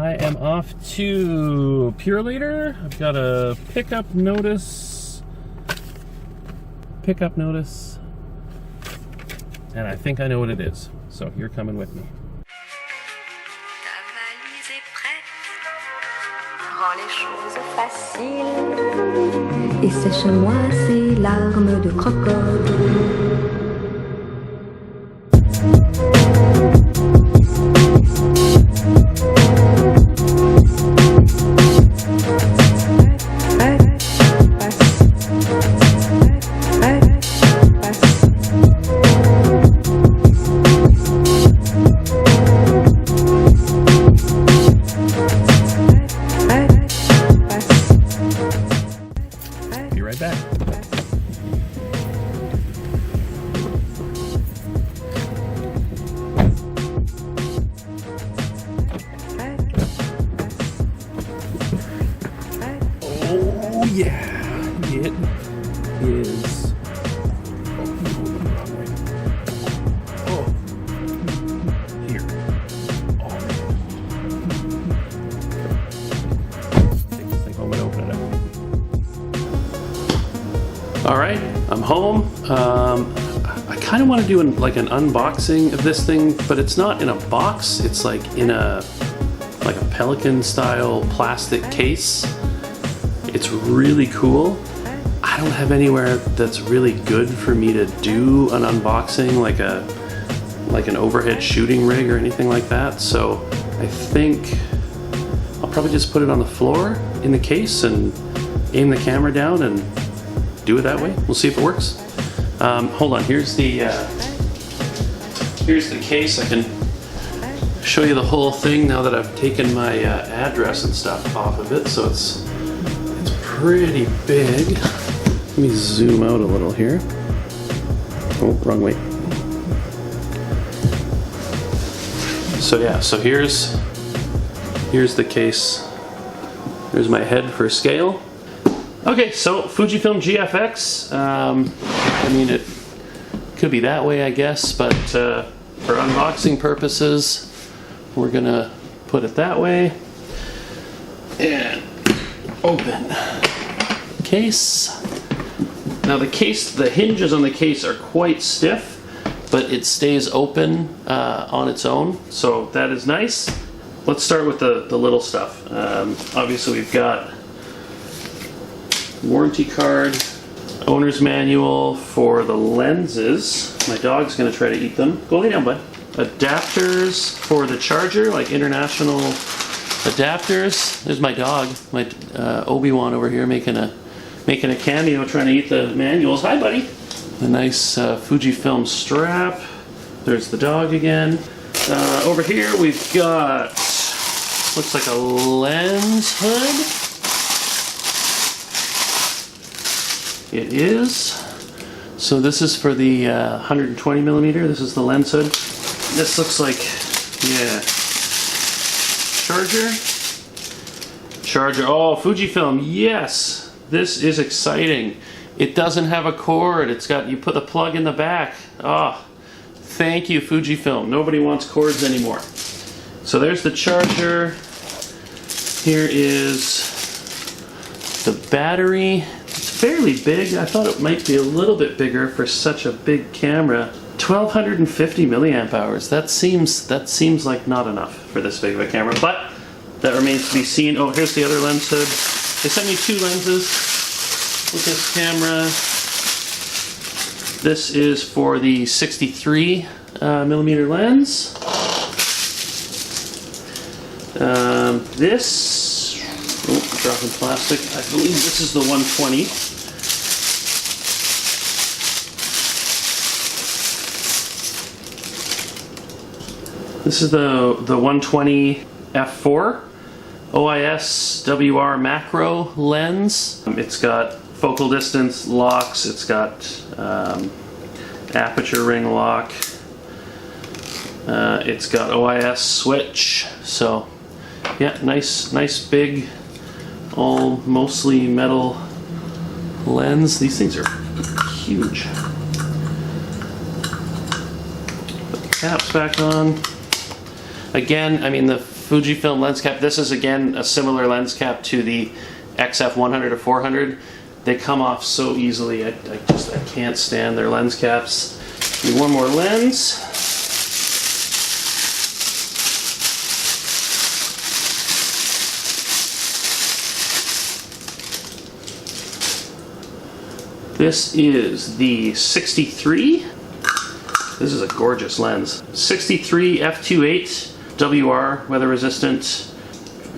I am off to Purelator. I've got a pickup notice, and I think I know what it is. So you're coming with me. Ta valise est prête, rends les choses faciles et sèche-moi ces larmes de crocodile. Be right back. Oh yeah, it is. Oh, here. Oh. Take this thing home and open it up. All right, I'm home. I kind of want to do an unboxing of this thing, but it's not in a box. It's like in a Pelican style plastic case. It's really cool. I don't have anywhere that's really good for me to do an unboxing, like an overhead shooting rig or anything like that. So I think I'll probably just put it on the floor in the case and aim the camera down and do it that way. We'll see if it works. Hold on, here's the case. I can show you the whole thing now that I've taken my address and stuff off of it. So it's pretty big. Let me zoom out a little here. Oh, wrong way. So yeah, so here's the case. There's my head for scale. Okay, so Fujifilm GFX. I mean, it could be that way, I guess, but for unboxing purposes, we're gonna put it that way. And open case. Now the hinges on the case are quite stiff, but it stays open on its own, so that is nice. Let's start with the little stuff. Obviously we've got warranty card, owner's manual for the lenses. My dog's gonna try to eat them. Go lay down, bud. Adapters for the charger, like international adapters. There's my dog, my Obi-Wan over here making a cameo, trying to eat the manuals. Hi, buddy. A nice Fujifilm strap. There's the dog again. Over here we've got, looks like a lens hood. It is. So this is for the 120 millimeter. This is the lens hood. This looks like, yeah. Charger. Oh, Fujifilm. Yes, this is exciting. It doesn't have a cord. It's got, you put the plug in the back. Oh, thank you, Fujifilm. Nobody wants cords anymore. So there's the charger. Here is the battery. It's fairly big. I thought it might be a little bit bigger for such a big camera. 1250 milliamp hours. That seems like not enough for this big of a camera, but that remains to be seen. Oh, here's the other lens hood. They sent me two lenses with this camera. This is for the 63 millimeter lens. This, oh, dropping plastic. I believe this is the 120. This is the 120 f4 OIS WR macro lens. It's got focal distance locks. It's got aperture ring lock. It's got OIS switch. So yeah, nice big, all mostly metal lens. These things are huge. Put the caps back on. Again, I mean, the Fujifilm lens cap. This is again a similar lens cap to the XF 100 or 400. They come off so easily. I can't stand their lens caps. Need one more lens. This is the 63. This is a gorgeous lens. 63 f2.8 WR, weather resistant.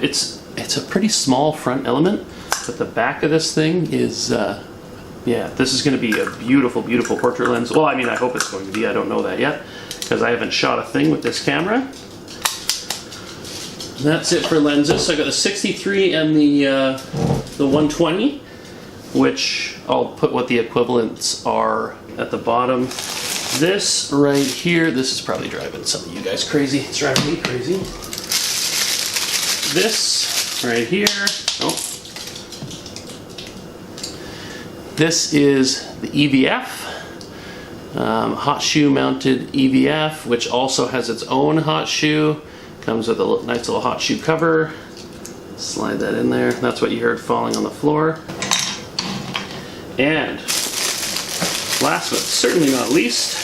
It's a pretty small front element, but the back of this thing is, yeah, this is going to be a beautiful, beautiful portrait lens. Well, I mean, I hope it's going to be. I don't know that yet, because I haven't shot a thing with this camera. That's it for lenses. So I got the 63 and the 120, which I'll put what the equivalents are at the bottom. This right here, this is probably driving some of you guys crazy. It's driving me crazy. This right here, oh. This is the EVF, hot shoe mounted EVF, which also has its own hot shoe. Comes with a nice little hot shoe cover. Slide that in there. That's what you heard falling on the floor. And last but certainly not least,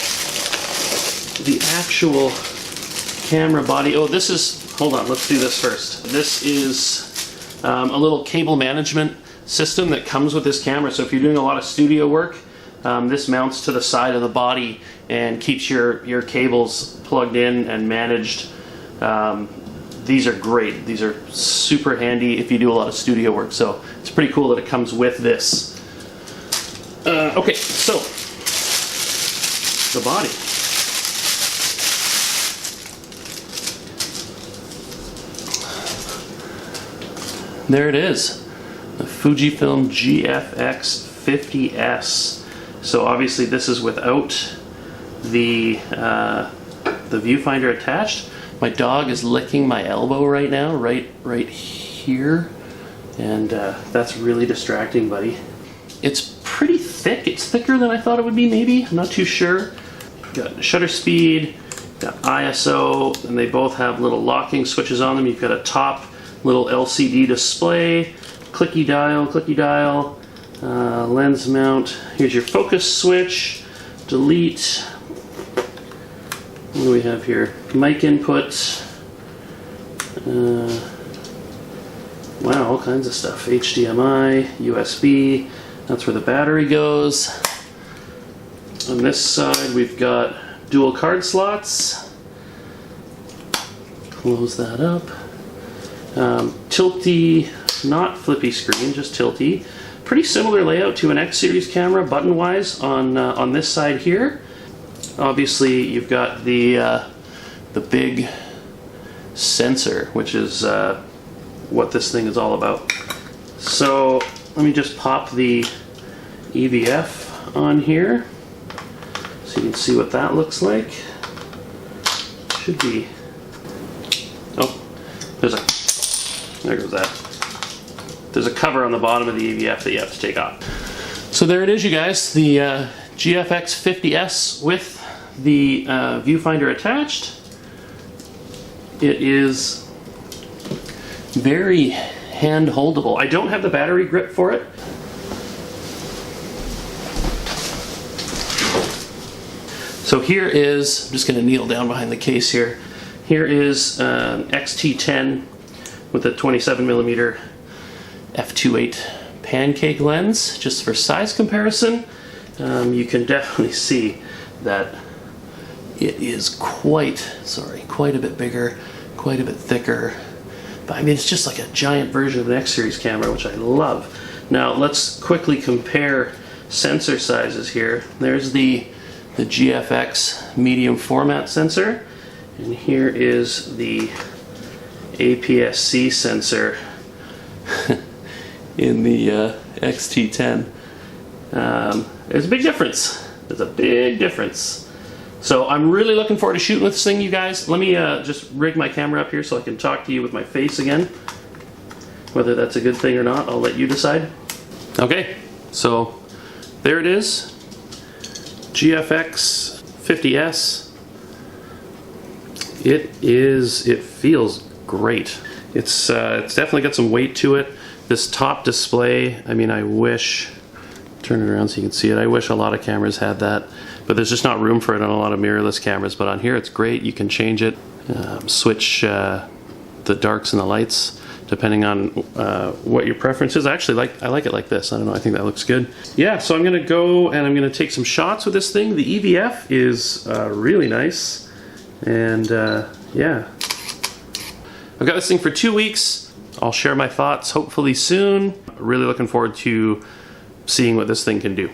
the actual camera body. Oh, this is, hold on, let's do this first. This is a little cable management system that comes with this camera. So if you're doing a lot of studio work, this mounts to the side of the body and keeps your cables plugged in and managed. These are great. These are super handy if you do a lot of studio work. So it's pretty cool that it comes with this. Okay, so the body. There it is, the Fujifilm GFX 50S. So obviously this is without the viewfinder attached. My dog is licking my elbow right now, right here, and that's really distracting, buddy. It's pretty thick. It's thicker than I thought it would be, maybe. I'm not too sure. Got shutter speed, got ISO, and they both have little locking switches on them. You've got a top little LCD display, clicky dial, lens mount. Here's your focus switch, delete. What do we have here? Mic input. Wow, all kinds of stuff. HDMI, USB. That's where the battery goes. On this side, we've got dual card slots. Close that up. Tilty, not flippy screen, just tilty. Pretty similar layout to an X series camera, button-wise, on this side here. Obviously, you've got the big sensor, which is what this thing is all about. So let me just pop the EVF on here so you can see what that looks like. Should be. Oh, there goes that. There's a cover on the bottom of the EVF that you have to take off. So there it is, you guys. The GFX 50S with the viewfinder attached. It is very hand holdable. I don't have the battery grip for it. So here is, I'm just going to kneel down behind the case here. Here is XT10 with a 27mm f2.8 pancake lens, just for size comparison. You can definitely see that it is quite a bit bigger, quite a bit thicker. But I mean, it's just like a giant version of an X series camera, which I love. Now let's quickly compare sensor sizes here. There's the GFX medium format sensor, and here is the APS-C sensor in the XT10. There's a big difference. There's a big difference. So I'm really looking forward to shooting with this thing, you guys. Let me just rig my camera up here so I can talk to you with my face again. Whether that's a good thing or not, I'll let you decide. Okay, so there it is. GFX 50S. It feels great. It's definitely got some weight to it. This top display, I mean, I wish, turn it around so you can see it, I wish a lot of cameras had that, but there's just not room for it on a lot of mirrorless cameras. But on here it's great. You can change it, switch the darks and the lights depending on what your preference is. I like it like this. I don't know, I think that looks good. Yeah, so I'm gonna go and I'm gonna take some shots with this thing. The EVF is really nice, and yeah. I've got this thing for 2 weeks. I'll share my thoughts hopefully soon. Really looking forward to seeing what this thing can do.